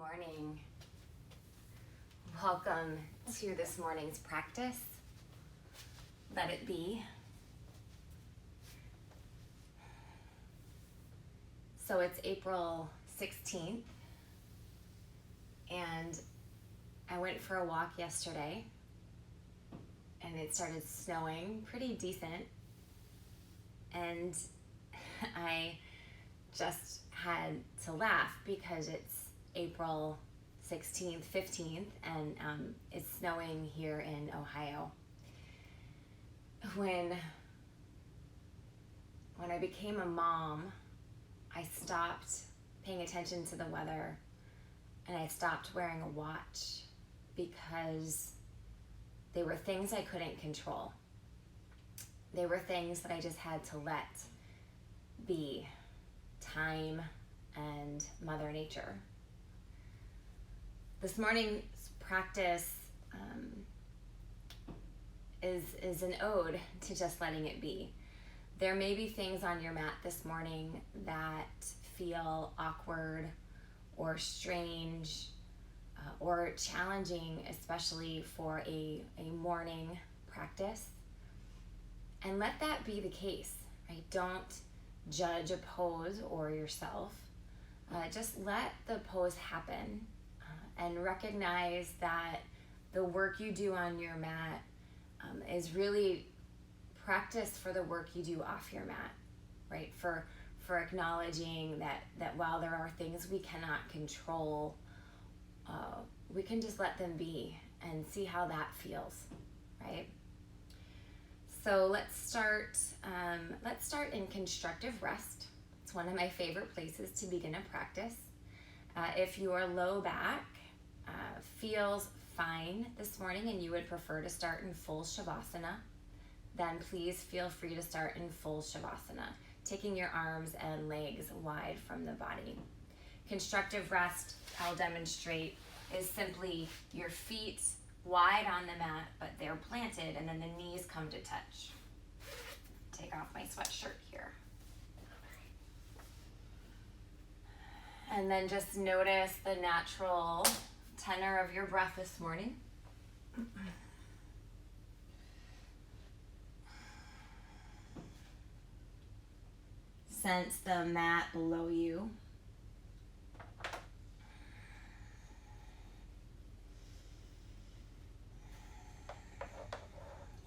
morning. Welcome to this morning's practice. Let it be. So it's April 16th, and I went for a walk yesterday, and it started snowing pretty decent, and I just had to laugh because it's April 16th, 15th, and it's snowing here in Ohio. When I became a mom, I stopped paying attention to the weather, and I stopped wearing a watch because they were things I couldn't control. They were things that I just had to let be, time and Mother Nature. This morning's practice is an ode to just letting it be. There may be things on your mat this morning that feel awkward or strange or challenging, especially for a morning practice. And let that be the case, right? Don't judge a pose or yourself. Just let the pose happen and recognize that the work you do on your mat is really practice for the work you do off your mat, right? For acknowledging that while there are things we cannot control, we can just let them be and see how that feels, right? So let's start in constructive rest. It's one of my favorite places to begin a practice. If your low back feels fine this morning and you would prefer to start in full Shavasana, then please feel free to start in full Shavasana, taking your arms and legs wide from the body. Constructive rest, I'll demonstrate, is simply your feet wide on the mat, but they're planted, and then the knees come to touch. Take off my sweatshirt here. And then just notice the natural tenor of your breath this morning. Sense the mat below you.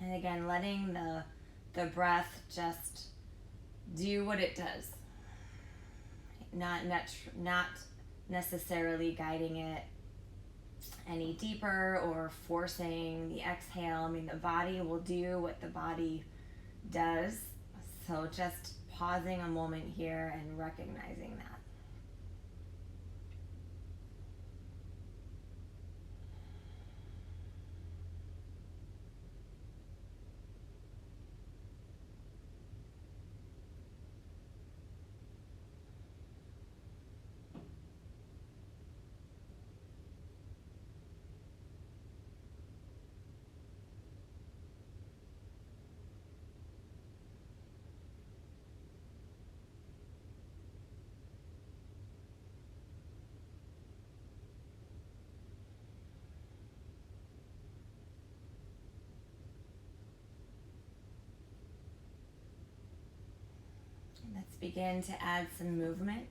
And again, letting the breath just do what it does. Not necessarily guiding it any deeper or forcing the exhale. I mean, the body will do what the body does. So just pausing a moment here and recognizing that. Let's begin to add some movement.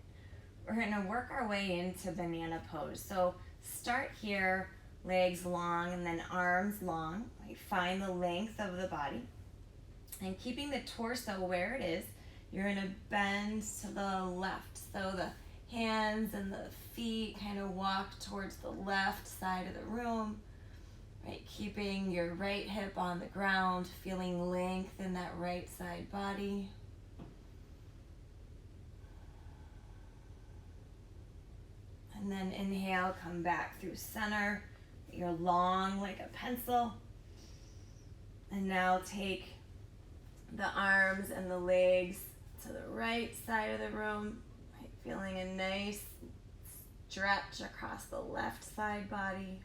We're going to work our way into banana pose. So start here, legs long and then arms long. Find the length of the body. And keeping the torso where it is, you're going to bend to the left. So the hands and the feet kind of walk towards the left side of the room. Right, keeping your right hip on the ground, feeling length in that right side body. And then inhale, come back through center. You're long like a pencil. And now take the arms and the legs to the right side of the room. Right, feeling a nice stretch across the left side body.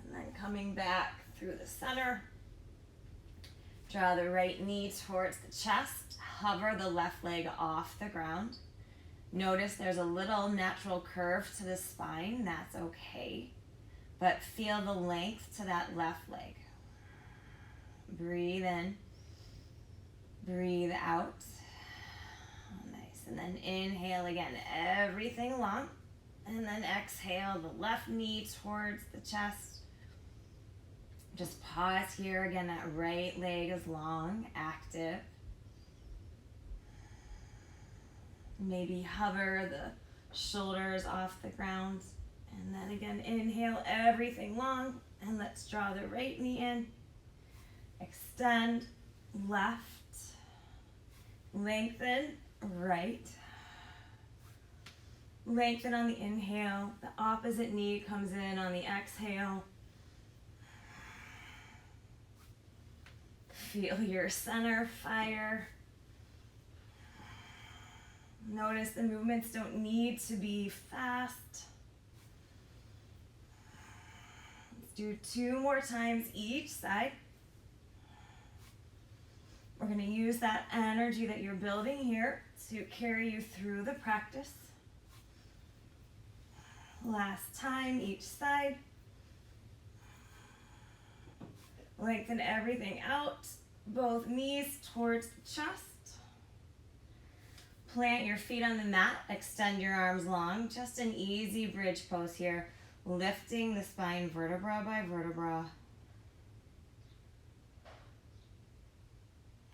And then coming back through the center. Draw the right knee towards the chest. Hover the left leg off the ground. Notice there's a little natural curve to the spine. That's okay. But feel the length to that left leg. Breathe in. Breathe out. Nice. And then inhale again. Everything long. And then exhale the left knee towards the chest. Just pause here. Again, that right leg is long, active. Maybe hover the shoulders off the ground. And then again, inhale everything long. And let's draw the right knee in. Extend, left. Lengthen, right. Lengthen on the inhale. The opposite knee comes in on the exhale. Feel your center fire. Notice the movements don't need to be fast. Let's do 2 more times each side. We're going to use that energy that you're building here to carry you through the practice. Last time each side. Lengthen everything out, both knees towards the chest. Plant your feet on the mat, extend your arms long, just an easy bridge pose here, lifting the spine vertebra by vertebra.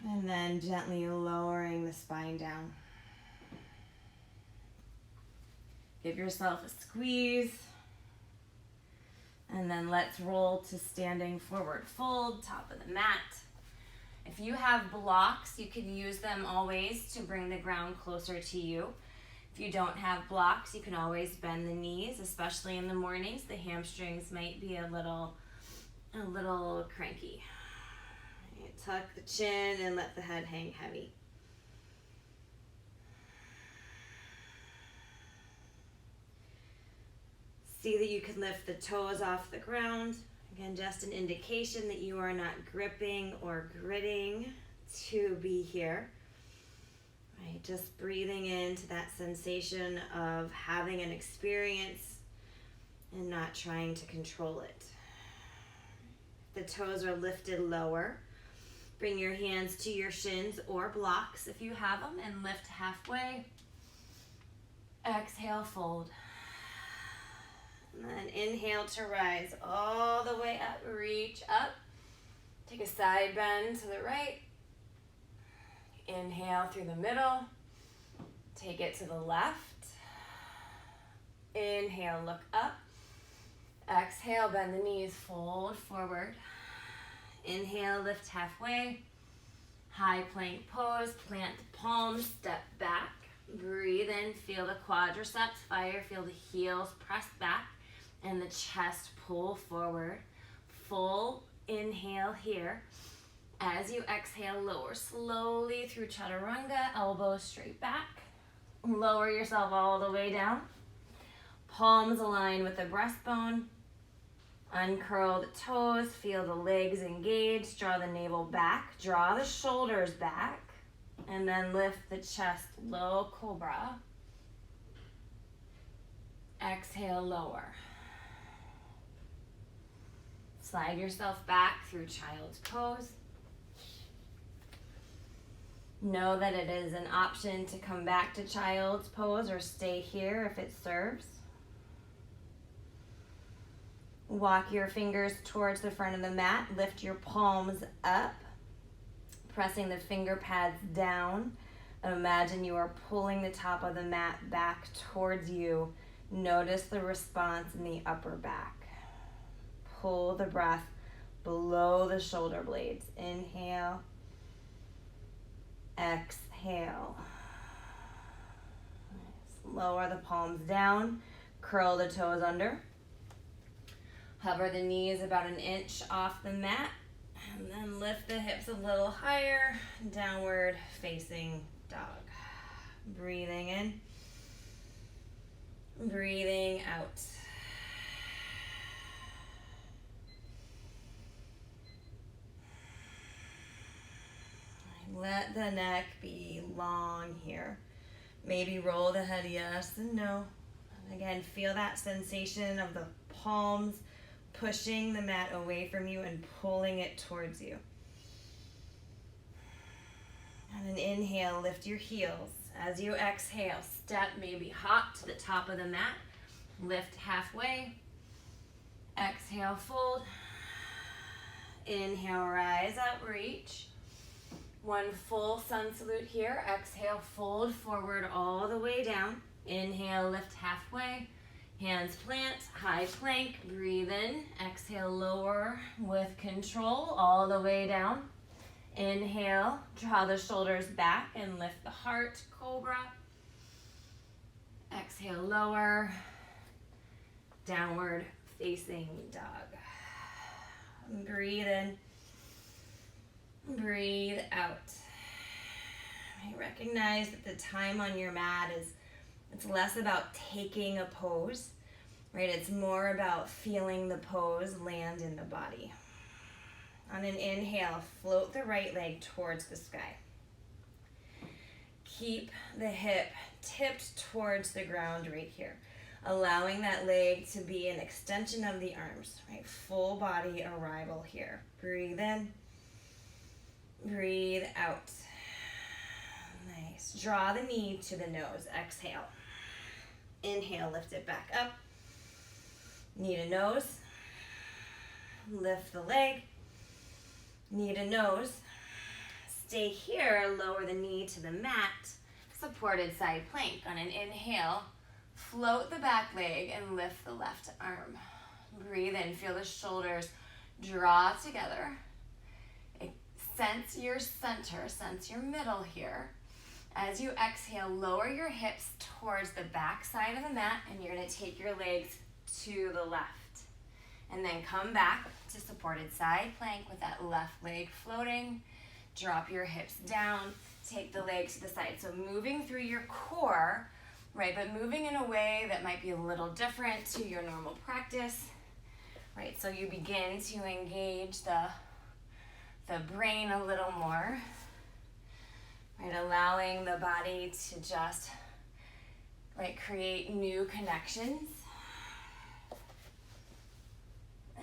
And then gently lowering the spine down. Give yourself a squeeze. And then let's roll to standing forward fold, top of the mat. If you have blocks, you can use them always to bring the ground closer to you. If you don't have blocks, you can always bend the knees, especially in the mornings. The hamstrings might be a little cranky. Tuck the chin and let the head hang heavy. See that you can lift the toes off the ground. Again, just an indication that you are not gripping or gritting to be here. Right, just breathing into that sensation of having an experience and not trying to control it. The toes are lifted lower. Bring your hands to your shins or blocks if you have them and lift halfway. Exhale, fold. And then inhale to rise all the way up, reach up. Take a side bend to the right. Inhale through the middle. Take it to the left. Inhale, look up. Exhale, bend the knees, fold forward. Inhale, lift halfway. High plank pose, plant the palms, step back. Breathe in, feel the quadriceps fire, feel the heels press back and the chest pull forward. Full inhale here. As you exhale, lower slowly through chaturanga, elbows straight back. Lower yourself all the way down. Palms align with the breastbone. Uncurl the toes, feel the legs engaged, draw the navel back, draw the shoulders back, and then lift the chest, low cobra. Exhale, lower. Slide yourself back through child's pose. Know that it is an option to come back to child's pose or stay here if it serves. Walk your fingers towards the front of the mat. Lift your palms up, pressing the finger pads down. Imagine you are pulling the top of the mat back towards you. Notice the response in the upper back. Pull the breath below the shoulder blades. Inhale. Exhale. Nice. Lower the palms down. Curl the toes under. Hover the knees about an inch off the mat. And then lift the hips a little higher. Downward facing dog. Breathing in. Breathing out. Let the neck be long here. Maybe roll the head yes and no. And again, feel that sensation of the palms pushing the mat away from you and pulling it towards you. And an inhale, lift your heels. As you exhale, step, maybe hop to the top of the mat. Lift halfway. Exhale, fold. Inhale, rise up, reach. One full sun salute here. Exhale, fold forward all the way down. Inhale, lift halfway. Hands plant, high plank. Breathe in. Exhale, lower with control all the way down. Inhale, draw the shoulders back and lift the heart, cobra. Exhale, lower, downward facing dog. Breathe in, breathe out. Recognize that the time on your mat it's less about taking a pose, right? It's more about feeling the pose land in the body. On an inhale, float the right leg towards the sky. Keep the hip tipped towards the ground right here, allowing that leg to be an extension of the arms, right? Full body arrival here. Breathe in, breathe out. Nice. Draw the knee to the nose. Exhale. Inhale, lift it back up. Knee to nose. Lift the leg. Knee to nose. Stay here, lower the knee to the mat. Supported side plank. On an inhale, float the back leg and lift the left arm. Breathe in, feel the shoulders draw together. Sense your center, sense your middle here. As you exhale, lower your hips towards the back side of the mat, and you're gonna take your legs to the left. And then come back to supported side plank with that left leg floating. Drop your hips down, take the legs to the side. So moving through your core, right, but moving in a way that might be a little different to your normal practice, right? So you begin to engage the brain a little more, right? Allowing the body to just, right, create new connections.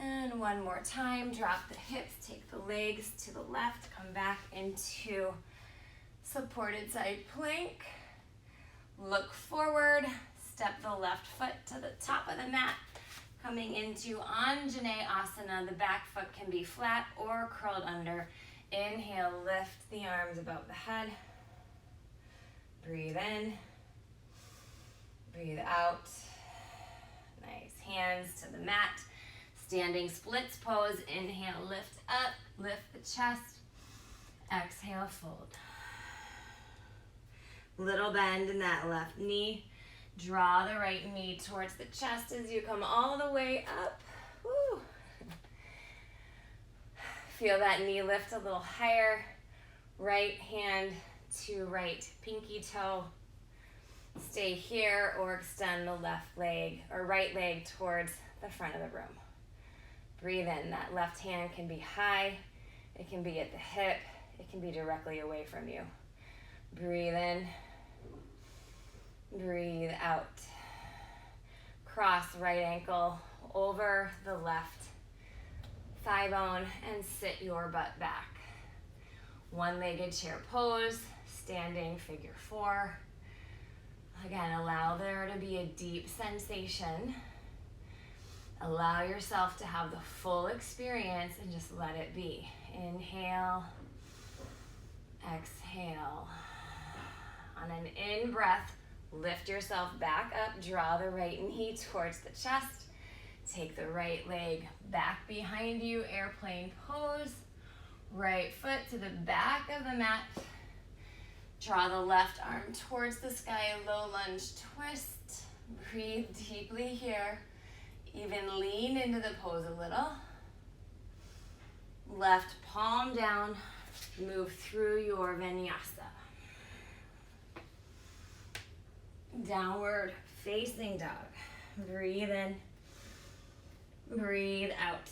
And one more time, drop the hips, take the legs to the left, come back into supported side plank. Look forward, step the left foot to the top of the mat. Coming into Anjaneyasana, the back foot can be flat or curled under. Inhale, lift the arms above the head. Breathe in, breathe out. Nice, hands to the mat. Standing splits pose. Inhale, lift up, lift the chest. Exhale, fold. Little bend in that left knee. Draw the right knee towards the chest as you come all the way up. Woo. Feel that knee lift a little higher. Right hand to right pinky toe. Stay here or extend the left leg or right leg towards the front of the room. Breathe in. That left hand can be high. It can be at the hip. It can be directly away from you. Breathe in. Breathe out. Cross right ankle over the left thigh bone and sit your butt back. One-legged chair pose, standing figure four. Again, allow there to be a deep sensation. Allow yourself to have the full experience and just let it be. Inhale, exhale. On an in breath, lift yourself back up, draw the right knee towards the chest. Take the right leg back behind you, airplane pose. Right foot to the back of the mat. Draw the left arm towards the sky, low lunge twist. Breathe deeply here. Even lean into the pose a little. Left palm down, move through your vinyasa. Downward facing dog. Breathe in, breathe out.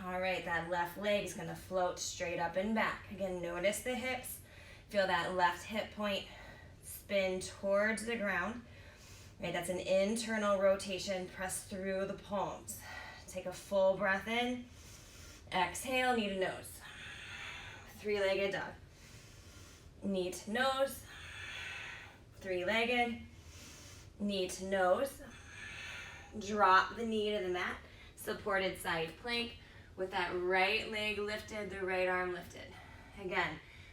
All right, that left leg is gonna float straight up and back. Again, notice the hips Feel that left hip point spin towards the ground. Right, that's an internal rotation. Press through the palms. Take a full breath in. Exhale, knee to nose. Three-legged dog. Knee to nose. Three-legged. Knee to nose. Drop the knee to the mat. Supported side plank with that right leg lifted, the right arm lifted. Again,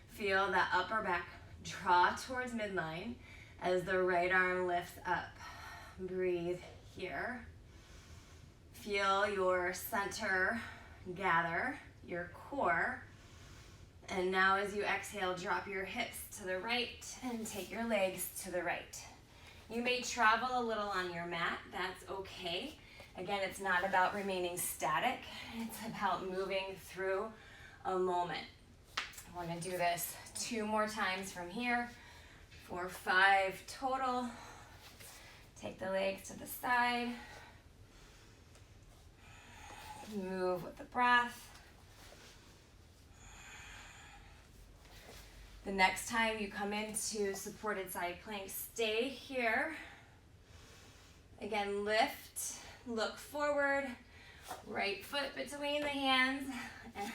feel that upper back draw towards midline as the right arm lifts up. Breathe here. Feel your center gather, your core. And now as you exhale, drop your hips to the right and take your legs to the right. You may travel a little on your mat, that's okay. Again, it's not about remaining static, it's about moving through a moment. I want to do this 2 more times from here for 5 total. Take the legs to the side. Move with the breath. The next time you come into supported side plank, stay here. Again, lift, look forward, right foot between the hands,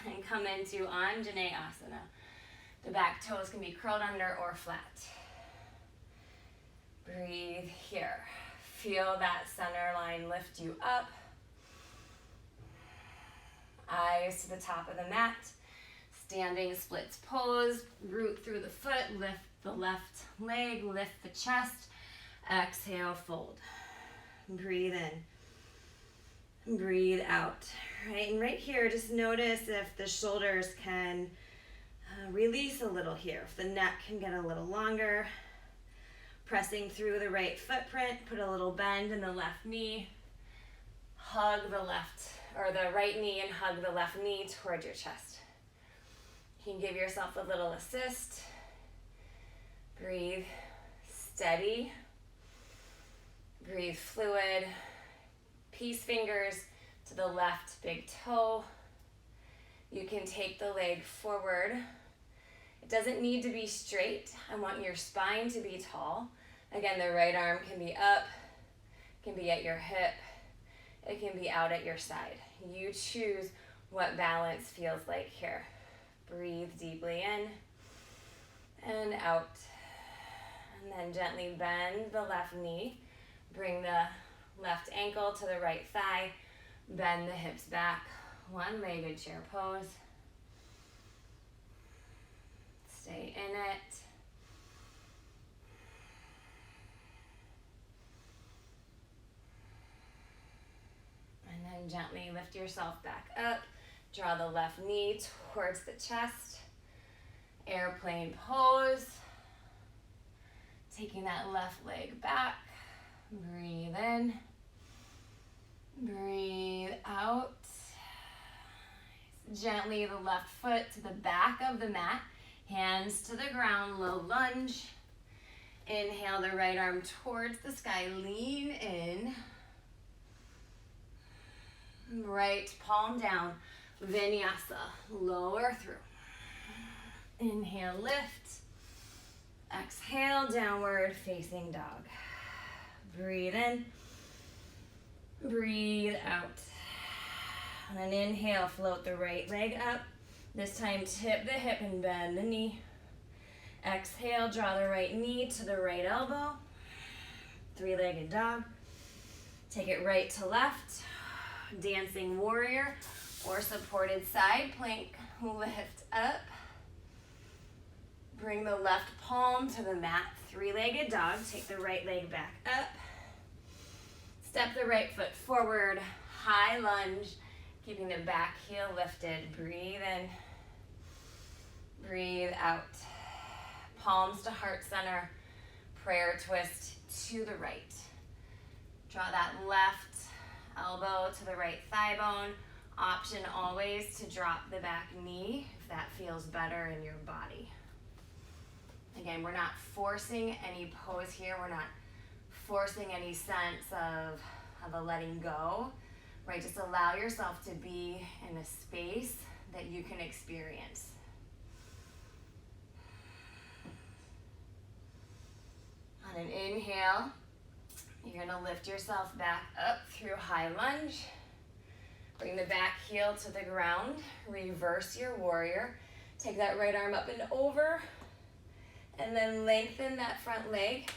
and come into Anjaneyasana. The back toes can be curled under or flat. Breathe here. Feel that center line lift you up. Eyes to the top of the mat. Standing splits pose. Root through the foot. Lift the left leg. Lift the chest. Exhale, fold. Breathe in. Breathe out. Right, and right here, just notice if the shoulders can release a little here. If the neck can get a little longer. Pressing through the right footprint, put a little bend in the left knee. Hug the left, or the right knee and hug the left knee towards your chest. You can give yourself a little assist. Breathe steady. Breathe fluid. Peace fingers to the left big toe. You can take the leg forward. It doesn't need to be straight. I want your spine to be tall. Again, the right arm can be up, can be at your hip, it can be out at your side. You choose what balance feels like here. Breathe deeply in and out. And then gently bend the left knee. Bring the left ankle to the right thigh. Bend the hips back. One-legged chair pose. Stay in it. And then gently lift yourself back up. Draw the left knee towards the chest. Airplane pose. Taking that left leg back. Breathe in. Breathe out. Gently the left foot to the back of the mat. Hands to the ground, low lunge. Inhale the right arm towards the sky. Lean in. Right palm down. Vinyasa. Lower through. Inhale, lift. Exhale, downward facing dog. Breathe in. Breathe out. And then inhale, float the right leg up. This time tip the hip and bend the knee. Exhale, draw the right knee to the right elbow. Three-legged dog. Take it right to left. Dancing warrior or supported side plank. Lift up. Bring the left palm to the mat. Three-legged dog. Take the right leg back up. Step the right foot forward. High lunge. Keeping the back heel lifted. Breathe in. Breathe out. Palms to heart center. Prayer twist to the right. Draw that left elbow to the right thigh bone. Option always to drop the back knee if that feels better in your body. Again, we're not forcing any pose here. We're not forcing any sense of a letting go. Right, just allow yourself to be in a space that you can experience. On an inhale, you're gonna lift yourself back up through high lunge. Bring the back heel to the ground. Reverse your warrior. Take that right arm up and over. And then lengthen that front leg.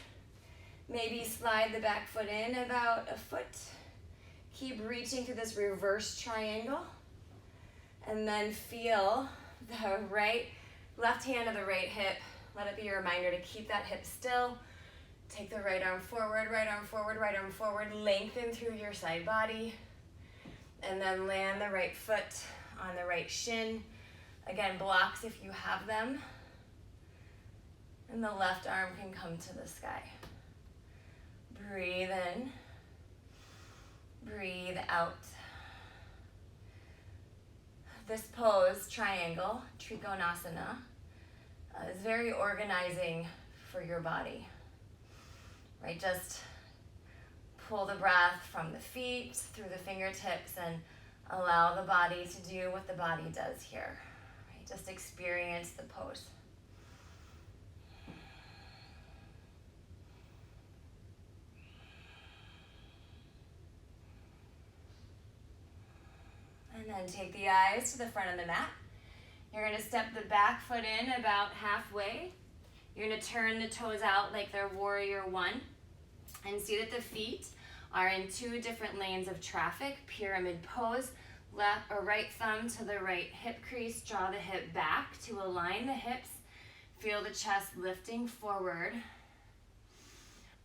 Maybe slide the back foot in about a foot. Keep reaching through this reverse triangle. And then feel the left hand of the right hip. Let it be a reminder to keep that hip still. Take the right arm forward, right arm forward, right arm forward. Lengthen through your side body. And then land the right foot on the right shin. Again, blocks if you have them. And the left arm can come to the sky. Breathe in. Breathe out. This pose, triangle, Trikonasana, is very organizing for your body. Right, just pull the breath from the feet through the fingertips and allow the body to do what the body does here. Right, just experience the pose. And then take the eyes to the front of the mat. You're going to step the back foot in about halfway. You're going to turn the toes out like they're warrior one. And see that the feet are in two different lanes of traffic. Pyramid pose. Left or right thumb to the right hip crease. Draw the hip back to align the hips. Feel the chest lifting forward.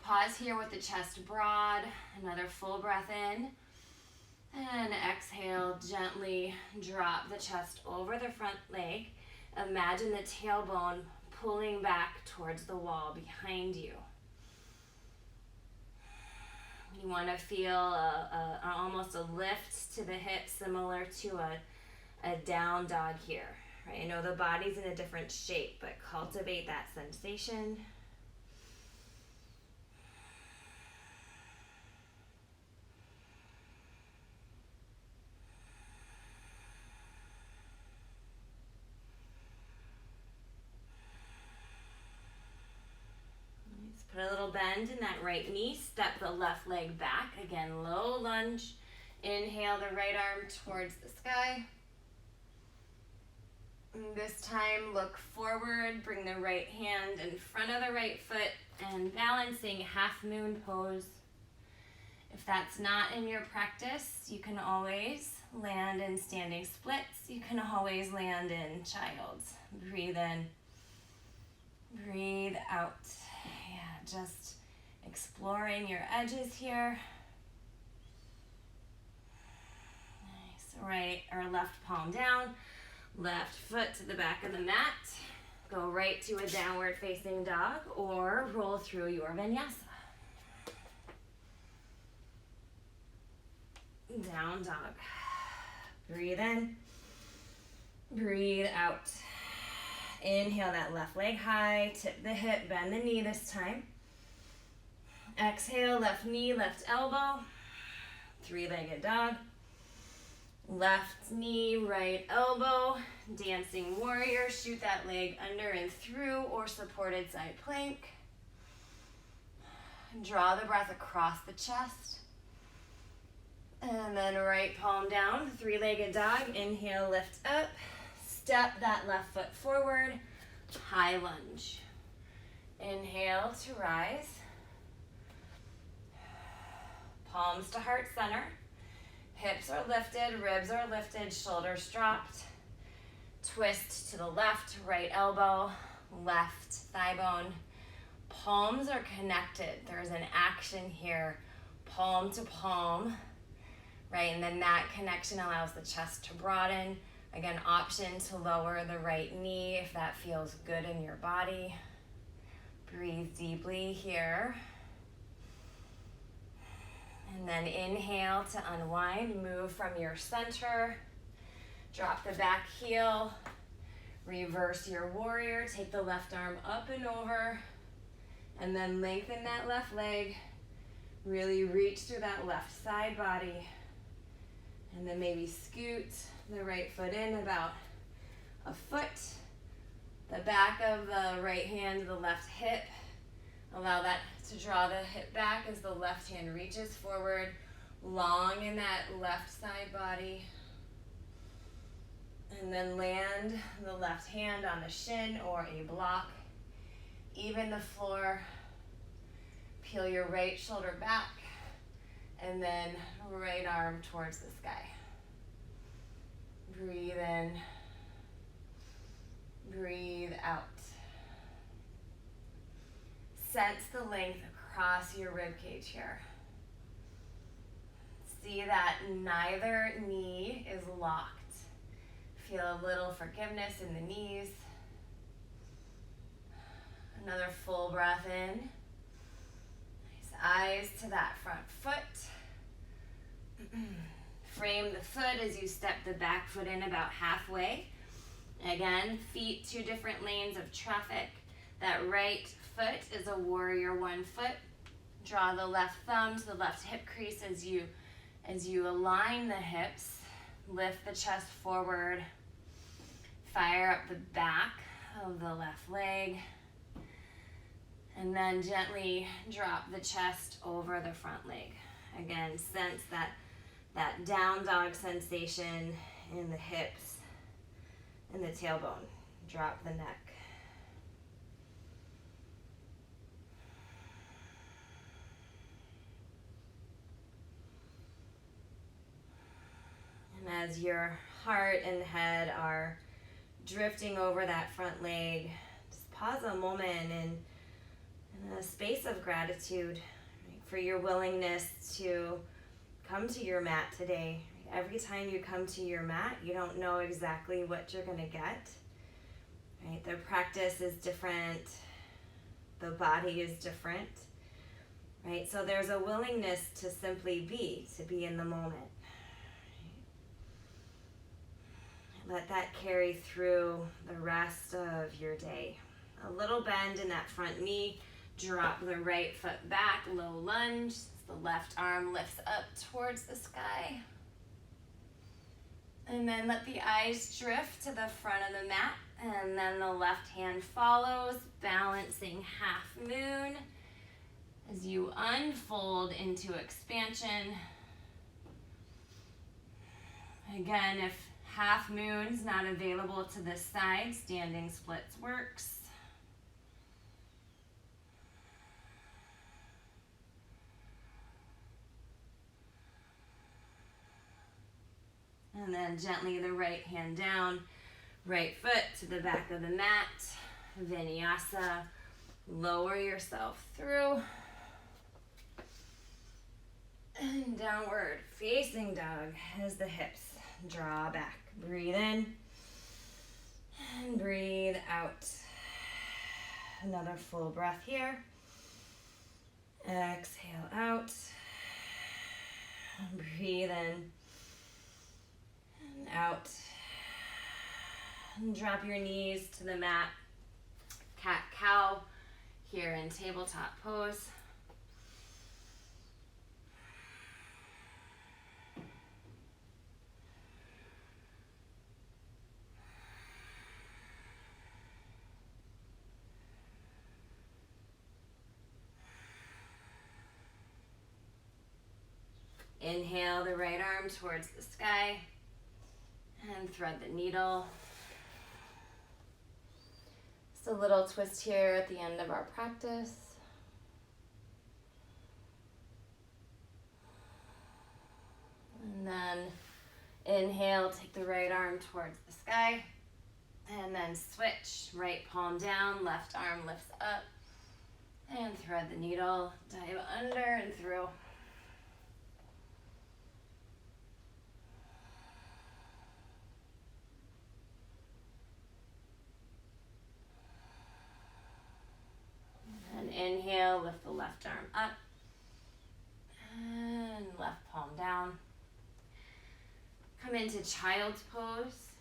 Pause here with the chest broad. Another full breath in. And exhale, gently drop the chest over the front leg. Imagine the tailbone pulling back towards the wall behind you. You want to feel almost a lift to the hips, similar to a down dog here. Right? I know the body's in a different shape, but cultivate that sensation. Put a little bend in that right knee. Step the left leg back. Again, low lunge. Inhale the right arm towards the sky. And this time, look forward. Bring the right hand in front of the right foot and balancing half moon pose. If that's not in your practice, you can always land in standing splits. You can always land in child's. Breathe in. Breathe out. Just exploring your edges here. Nice. Right or left palm down, left foot to the back of the mat. Go right to a downward facing dog or roll through your vinyasa. Down dog. Breathe in. Breathe out. Inhale that left leg high, tip the hip, bend the knee this time. Exhale, left knee, left elbow, three-legged dog. Left knee, right elbow, dancing warrior. Shoot that leg under and through or supported side plank. Draw the breath across the chest. And then right palm down, three-legged dog. Inhale, lift up. Step that left foot forward, high lunge. Inhale to rise. Palms to heart center. Hips are lifted, ribs are lifted, shoulders dropped. Twist to the left, right elbow, left thigh bone. Palms are connected. There's an action here, palm to palm, right? And then that connection allows the chest to broaden. Again, option to lower the right knee if that feels good in your body. Breathe deeply here. And then inhale to unwind. Move from your center. Drop the back heel. Reverse your warrior. Take the left arm up and over. And then lengthen that left leg. Really reach through that left side body. And then maybe scoot the right foot in about a foot. The back of the right hand to the left hip. Allow that to draw the hip back as the left hand reaches forward, long in that left side body. And then land the left hand on a shin or a block. Even the floor. Peel your right shoulder back. And then right arm towards the sky. Breathe in. Breathe out. Sense the length across your rib cage here. See that neither knee is locked. Feel a little forgiveness in the knees. Another full breath in. Nice eyes to that front foot. Frame the foot as you step the back foot in about halfway. Again, feet, 2 different lanes of traffic. That right foot is a warrior 1 foot. Draw the left thumb to the left hip crease as you align the hips. Lift the chest forward. Fire up the back of the left leg. And then gently drop the chest over the front leg. Again, sense that down dog sensation in the hips and the tailbone. Drop the neck. And as your heart and head are drifting over that front leg, just pause a moment in a space of gratitude, right, for your willingness to come to your mat today. Every time you come to your mat, you don't know exactly what you're going to get. Right? The practice is different. The body is different. Right? So there's a willingness to simply be in the moment. Let that carry through the rest of your day. A little bend in that front knee. Drop the right foot back, low lunge. The left arm lifts up towards the sky. And then let the eyes drift to the front of the mat. And then the left hand follows, balancing half moon as you unfold into expansion. Again, if half moon's not available to this side, standing splits works. And then gently the right hand down, right foot to the back of the mat. Vinyasa. Lower yourself through. And downward facing dog as the hips draw back. Breathe in and breathe out. Another full breath here. Exhale out. Breathe in. Out. And drop your knees to the mat. Cat cow here in tabletop pose. Inhale the right arm towards the sky. And thread the needle. Just a little twist here at the end of our practice. And then inhale, take the right arm towards the sky. And then switch, right palm down, left arm lifts up. And thread the needle, dive under and through. And inhale, lift the left arm up. And left palm down. Come into child's pose.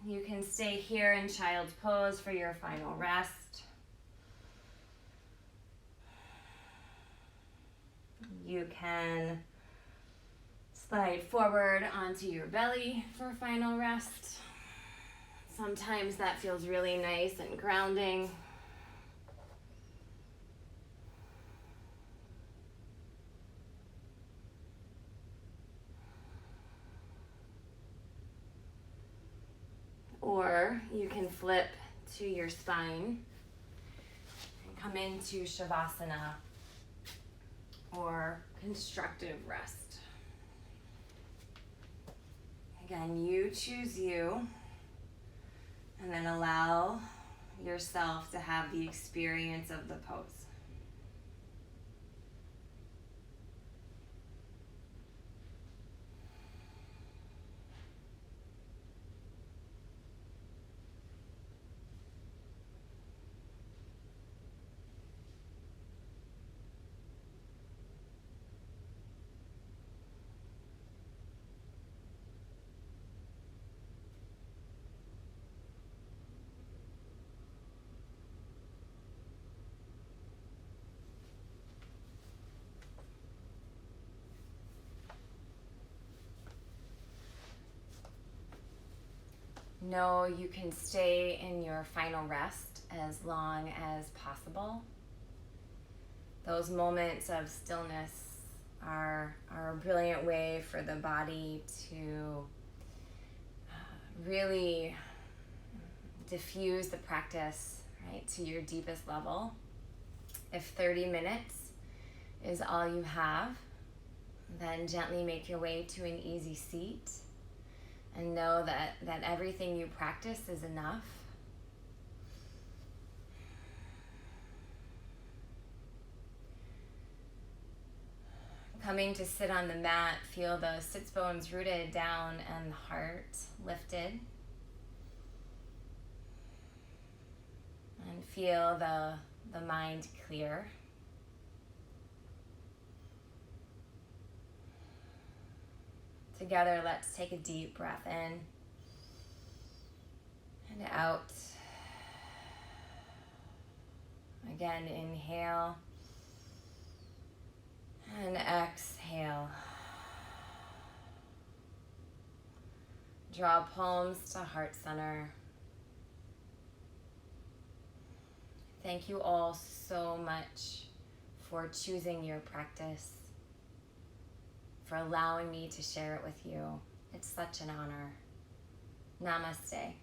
You can stay here in child's pose for your final rest. You can slide forward onto your belly for final rest. Sometimes that feels really nice and grounding. Or you can flip to your spine and come into Shavasana or constructive rest. Again, you choose you, and then allow yourself to have the experience of the pose. Know you can stay in your final rest as long as possible. Those moments of stillness are a brilliant way for the body to really diffuse the practice, right, to your deepest level. If 30 minutes is all you have, then gently make your way to an easy seat. And know that everything you practice is enough. Coming to sit on the mat, feel the sits bones rooted down and the heart lifted. And feel the mind clear. Together, let's take a deep breath in and out. Again, inhale and exhale. Draw palms to heart center. Thank you all so much for choosing your practice, for allowing me to share it with you. It's such an honor. Namaste.